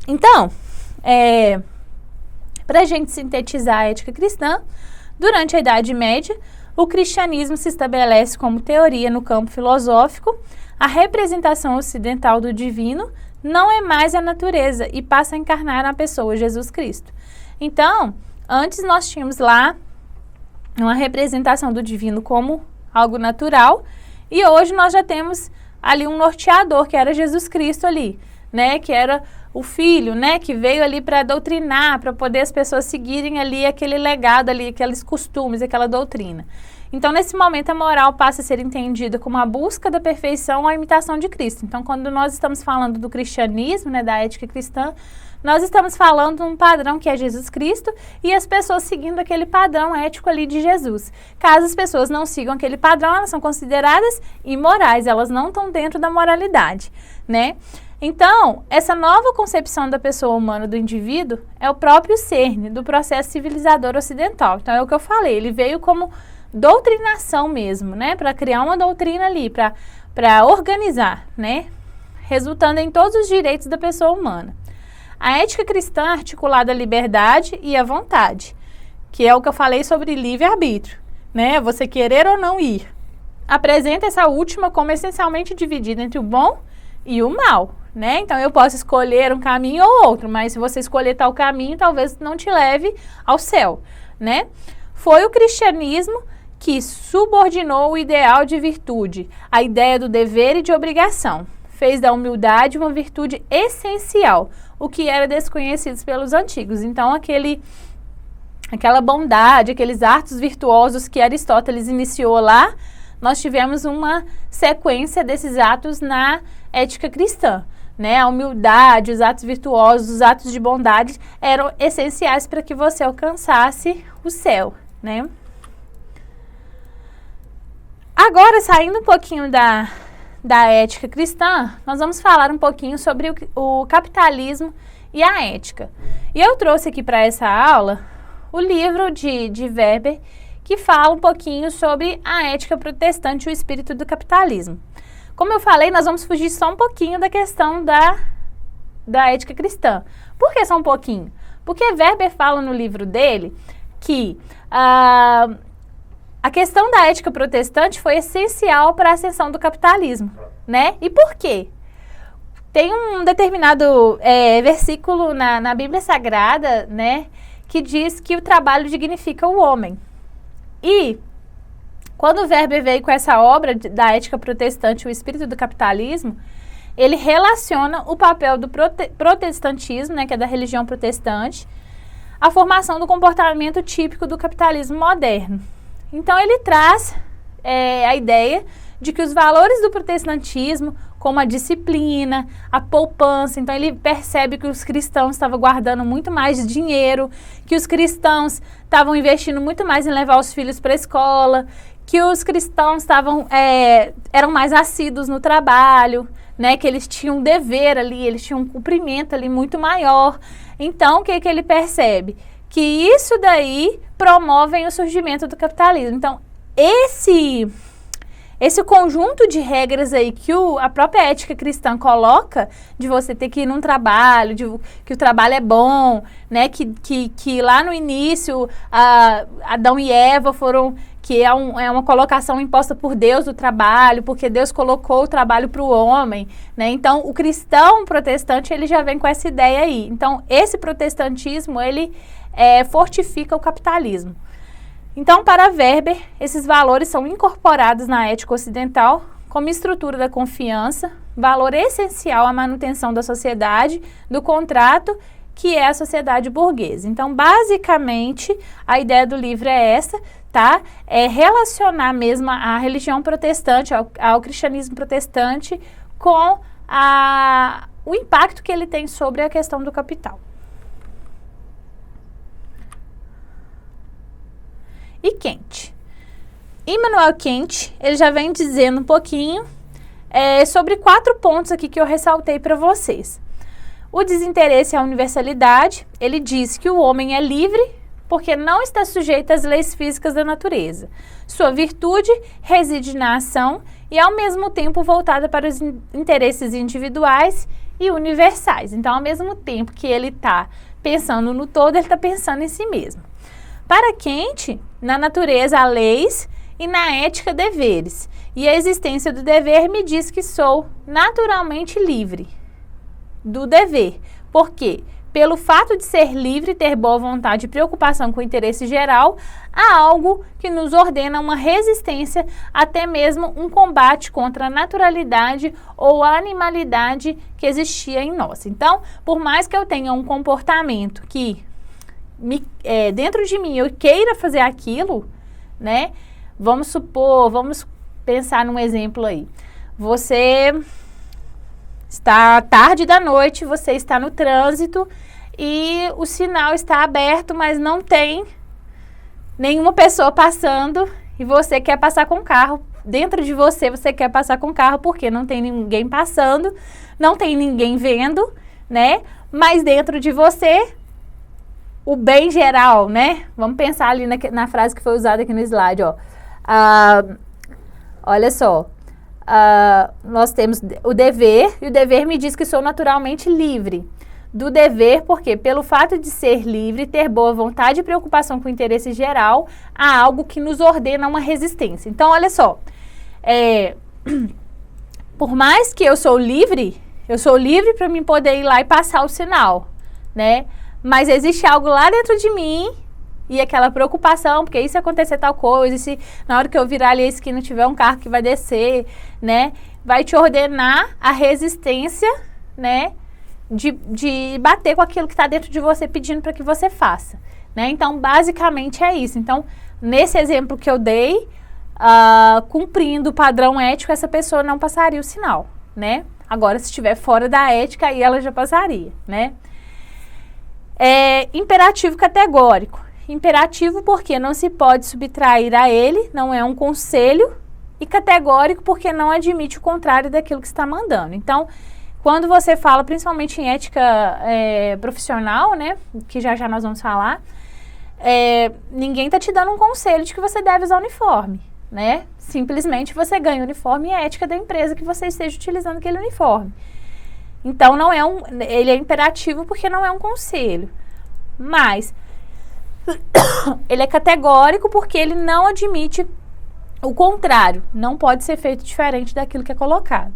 Então, para a gente sintetizar a ética cristã, durante a Idade Média, o cristianismo se estabelece como teoria no campo filosófico. A representação ocidental do divino não é mais a natureza e passa a encarnar na pessoa Jesus Cristo. Então, antes nós tínhamos lá uma representação do divino como algo natural, e hoje nós já temos ali um norteador, que era Jesus Cristo ali, né, que era o Filho, né, que veio ali para doutrinar, para poder as pessoas seguirem ali aquele legado ali, aqueles costumes, aquela doutrina. Então, nesse momento, a moral passa a ser entendida como a busca da perfeição, a imitação de Cristo. Então, quando nós estamos falando do cristianismo, né, da ética cristã, nós estamos falando de um padrão que é Jesus Cristo e as pessoas seguindo aquele padrão ético ali de Jesus. Caso as pessoas não sigam aquele padrão, elas são consideradas imorais, elas não estão dentro da moralidade, né? Então, essa nova concepção da pessoa humana, do indivíduo, é o próprio cerne do processo civilizador ocidental. Então, é o que eu falei, ele veio como doutrinação mesmo, né? Para criar uma doutrina ali, para organizar, né? Resultando em todos os direitos da pessoa humana. A ética cristã é articulada à liberdade e à vontade, que é o que eu falei sobre livre-arbítrio, né? Você querer ou não ir. Apresenta essa última como essencialmente dividida entre o bom e o mal, né? Então, eu posso escolher um caminho ou outro, mas se você escolher tal caminho, talvez não te leve ao céu, né? Foi o cristianismo que subordinou o ideal de virtude, a ideia do dever e de obrigação. Fez da humildade uma virtude essencial, o que era desconhecido pelos antigos. Então, aquela bondade, aqueles atos virtuosos que Aristóteles iniciou lá, nós tivemos uma sequência desses atos na ética cristã, né? A humildade, os atos virtuosos, os atos de bondade eram essenciais para que você alcançasse o céu, né? Agora, saindo um pouquinho da ética cristã, nós vamos falar um pouquinho sobre o capitalismo e a ética. E eu trouxe aqui para essa aula o livro de Weber, que fala um pouquinho sobre a ética protestante e o espírito do capitalismo. Como eu falei, nós vamos fugir só um pouquinho da questão da ética cristã. Por que só um pouquinho? Porque Weber fala no livro dele que a questão da ética protestante foi essencial para a ascensão do capitalismo, né? E por quê? Tem um determinado versículo na Bíblia Sagrada, né, que diz que o trabalho dignifica o homem. E quando o Weber veio com essa obra da ética protestante, o espírito do capitalismo, ele relaciona o papel do protestantismo, né, que é da religião protestante, à formação do comportamento típico do capitalismo moderno. Então, ele traz a ideia de que os valores do protestantismo, como a disciplina, a poupança, então ele percebe que os cristãos estavam guardando muito mais dinheiro, que os cristãos estavam investindo muito mais em levar os filhos para a escola, que os cristãos eram mais assíduos no trabalho, né, que eles tinham um dever ali, eles tinham um cumprimento ali muito maior. Então, o que ele percebe? Que isso daí promove o surgimento do capitalismo. Então, esse conjunto de regras aí que a própria ética cristã coloca, de você ter que ir num trabalho, que o trabalho é bom, né, que lá no início Adão e Eva foram, que é uma colocação imposta por Deus do trabalho, porque Deus colocou o trabalho para o homem, né? Então, o cristão protestante, ele já vem com essa ideia aí. Então, esse protestantismo, ele fortifica o capitalismo. Então, para Weber, esses valores são incorporados na ética ocidental como estrutura da confiança, valor essencial à manutenção da sociedade, do contrato, que é a sociedade burguesa. Então, basicamente, a ideia do livro é essa, tá? É relacionar mesmo a religião protestante, ao cristianismo protestante, com o impacto que ele tem sobre a questão do capital. E Kant. Immanuel Kant, ele já vem dizendo um pouquinho sobre 4 pontos aqui que eu ressaltei para vocês. O desinteresse à universalidade, ele diz que o homem é livre porque não está sujeito às leis físicas da natureza. Sua virtude reside na ação e, ao mesmo tempo, voltada para os interesses individuais e universais. Então, ao mesmo tempo que ele está pensando no todo, ele está pensando em si mesmo. Para Kant, na natureza há leis e na ética deveres. E a existência do dever me diz que sou naturalmente livre do dever. Por quê? Pelo fato de ser livre, ter boa vontade e preocupação com o interesse geral, há algo que nos ordena uma resistência, até mesmo um combate contra a naturalidade ou a animalidade que existia em nós. Então, por mais que eu tenha um comportamento que dentro de mim eu queira fazer aquilo, né? Vamos supor, vamos pensar num exemplo aí. Você está tarde da noite, você está no trânsito e o sinal está aberto, mas não tem nenhuma pessoa passando e você quer passar com o carro. Dentro de você, você quer passar com o carro porque não tem ninguém passando, não tem ninguém vendo, né? Mas dentro de você, o bem geral, né? Vamos pensar ali na frase que foi usada aqui no slide, ó. Olha só. Nós temos o dever, e o dever me diz que sou naturalmente livre. Do dever, porque pelo fato de ser livre, ter boa vontade e preocupação com o interesse geral, há algo que nos ordena uma resistência. Então, olha só, por mais que eu sou livre para mim poder ir lá e passar o sinal, né? Mas existe algo lá dentro de mim e aquela preocupação, porque e se acontecer tal coisa, e se na hora que eu virar ali a esquina tiver um carro que vai descer, né? Vai te ordenar a resistência, né? De bater com aquilo que está dentro de você pedindo para que você faça, né? Então, basicamente é isso. Então, nesse exemplo que eu dei, cumprindo o padrão ético, essa pessoa não passaria o sinal, né? Agora, se estiver fora da ética, aí ela já passaria, né? Imperativo categórico. Imperativo porque não se pode subtrair a ele, não é um conselho, e categórico porque não admite o contrário daquilo que está mandando. Então, quando você fala, principalmente em ética profissional, né, que já nós vamos falar, ninguém está te dando um conselho de que você deve usar uniforme, né? Simplesmente você ganha o uniforme e a ética da empresa que você esteja utilizando aquele uniforme. Então, ele é imperativo porque não é um conselho. Mas ele é categórico porque ele não admite o contrário. Não pode ser feito diferente daquilo que é colocado.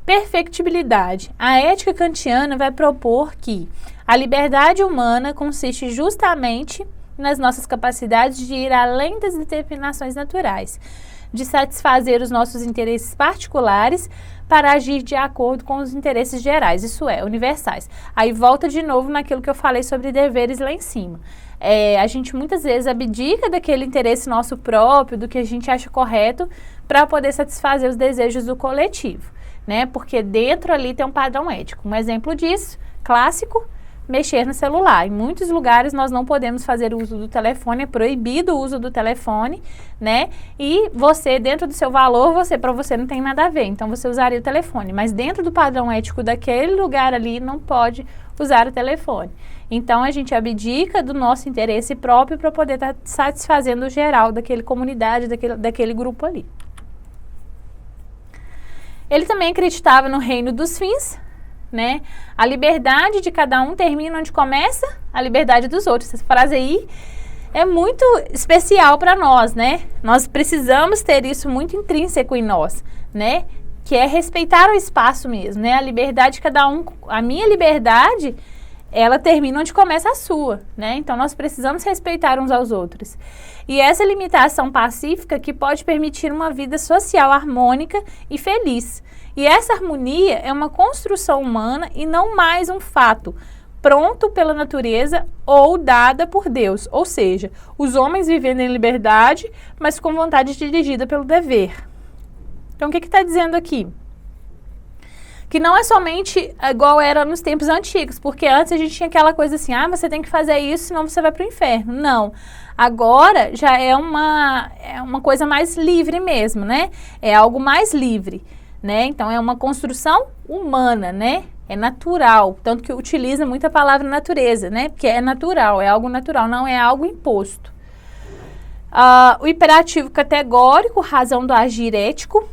Perfectibilidade. A ética kantiana vai propor que a liberdade humana consiste justamente nas nossas capacidades de ir além das determinações naturais, de satisfazer os nossos interesses particulares para agir de acordo com os interesses gerais, isso é, universais. Aí volta de novo naquilo que eu falei sobre deveres lá em cima. A gente muitas vezes abdica daquele interesse nosso próprio, do que a gente acha correto, para poder satisfazer os desejos do coletivo, né? Porque dentro ali tem um padrão ético. Um exemplo disso, clássico, mexer no celular. Em muitos lugares nós não podemos fazer uso do telefone, é proibido o uso do telefone, né? E você, dentro do seu valor, para você não tem nada a ver, então você usaria o telefone. Mas dentro do padrão ético daquele lugar ali, não pode usar o telefone. Então, a gente abdica do nosso interesse próprio para poder estar satisfazendo o geral daquela comunidade, daquele grupo ali. Ele também acreditava no reino dos fins, né? A liberdade de cada um termina onde começa a liberdade dos outros. Essa frase aí é muito especial para nós, né? Nós precisamos ter isso muito intrínseco em nós, né? Que é respeitar o espaço mesmo, né? A liberdade de cada um, a minha liberdade, ela termina onde começa a sua, né? Então, nós precisamos respeitar uns aos outros. E essa limitação pacífica que pode permitir uma vida social harmônica e feliz. E essa harmonia é uma construção humana e não mais um fato pronto pela natureza ou dada por Deus. Ou seja, os homens vivendo em liberdade, mas com vontade dirigida pelo dever. Então, o que está dizendo aqui? Que não é somente igual era nos tempos antigos, porque antes a gente tinha aquela coisa assim, você tem que fazer isso, senão você vai para o inferno. Não. Agora já é uma coisa mais livre mesmo, né? É algo mais livre, né? Então, é uma construção humana, né? É natural, tanto que utiliza muito a palavra natureza, né? Porque é natural, é algo natural, não é algo imposto. O imperativo categórico, razão do agir ético,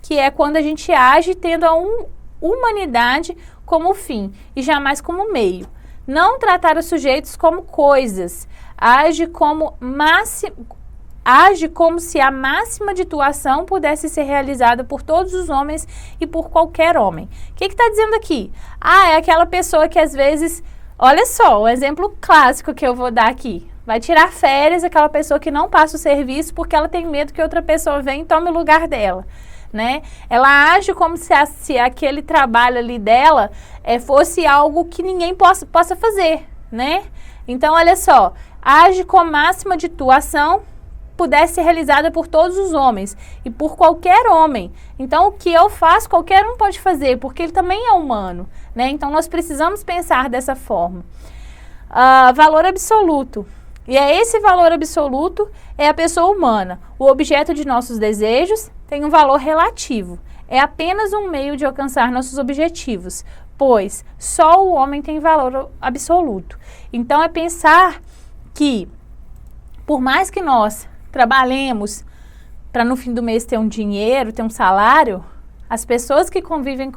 que é quando a gente age tendo humanidade como fim e jamais como meio. Não tratar os sujeitos como coisas. Age como se a máxima de tua ação pudesse ser realizada por todos os homens e por qualquer homem. O que está dizendo aqui? É aquela pessoa que às vezes, olha só, o exemplo clássico que eu vou dar aqui. Vai tirar férias, aquela pessoa que não passa o serviço porque ela tem medo que outra pessoa venha e tome o lugar dela. Né? Ela age como se aquele trabalho ali dela fosse algo que ninguém possa fazer, né? Então, olha só, age com a máxima de tua ação pudesse ser realizada por todos os homens e por qualquer homem. Então, o que eu faço, qualquer um pode fazer, porque ele também é humano, né? Então, nós precisamos pensar dessa forma. Valor absoluto. E esse valor absoluto é a pessoa humana. O objeto de nossos desejos tem um valor relativo. É apenas um meio de alcançar nossos objetivos, pois só o homem tem valor absoluto. Então, é pensar que, por mais que nós trabalhemos para no fim do mês ter um dinheiro, ter um salário, as pessoas que convivem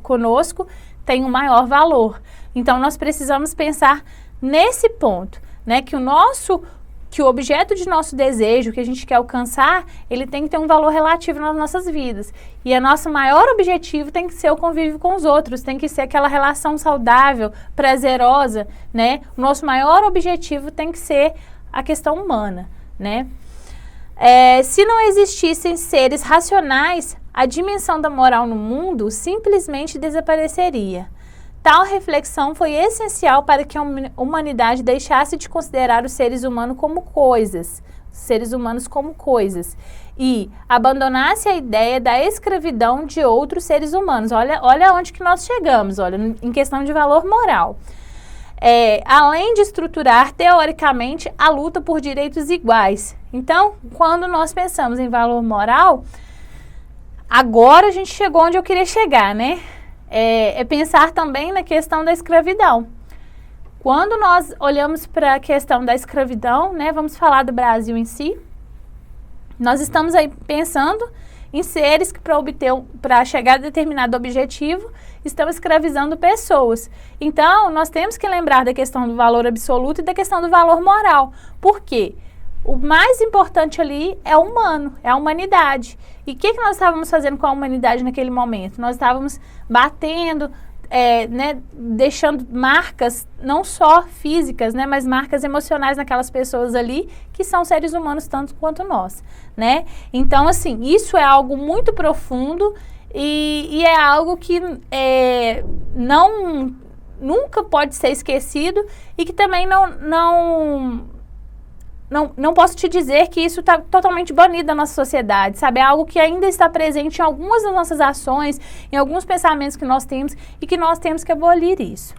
conosco têm um maior valor. Então, nós precisamos pensar nesse ponto, né? Que o objeto de nosso desejo, que a gente quer alcançar, ele tem que ter um valor relativo nas nossas vidas. E o nosso maior objetivo tem que ser o convívio com os outros, tem que ser aquela relação saudável, prazerosa, né? O nosso maior objetivo tem que ser a questão humana, né? Se não existissem seres racionais, a dimensão da moral no mundo simplesmente desapareceria. Tal reflexão foi essencial para que a humanidade deixasse de considerar os seres humanos como coisas, e abandonasse a ideia da escravidão de outros seres humanos. Olha onde que nós chegamos, olha, em questão de valor moral. Além de estruturar, teoricamente, a luta por direitos iguais. Então, quando nós pensamos em valor moral, agora a gente chegou onde eu queria chegar, né? Pensar também na questão da escravidão. Quando nós olhamos para a questão da escravidão, né, vamos falar do Brasil em si, nós estamos aí pensando em seres que para chegar a determinado objetivo, estão escravizando pessoas. Então, nós temos que lembrar da questão do valor absoluto e da questão do valor moral. Por quê? O mais importante ali é o humano, é a humanidade. E o que nós estávamos fazendo com a humanidade naquele momento? Nós estávamos batendo, né, deixando marcas, não só físicas, né, mas marcas emocionais naquelas pessoas ali, que são seres humanos tanto quanto nós, né? Então, assim, isso é algo muito profundo e é algo que nunca pode ser esquecido e que também não posso te dizer que isso está totalmente banido da nossa sociedade, sabe? É algo que ainda está presente em algumas das nossas ações, em alguns pensamentos que nós temos e que nós temos que abolir isso.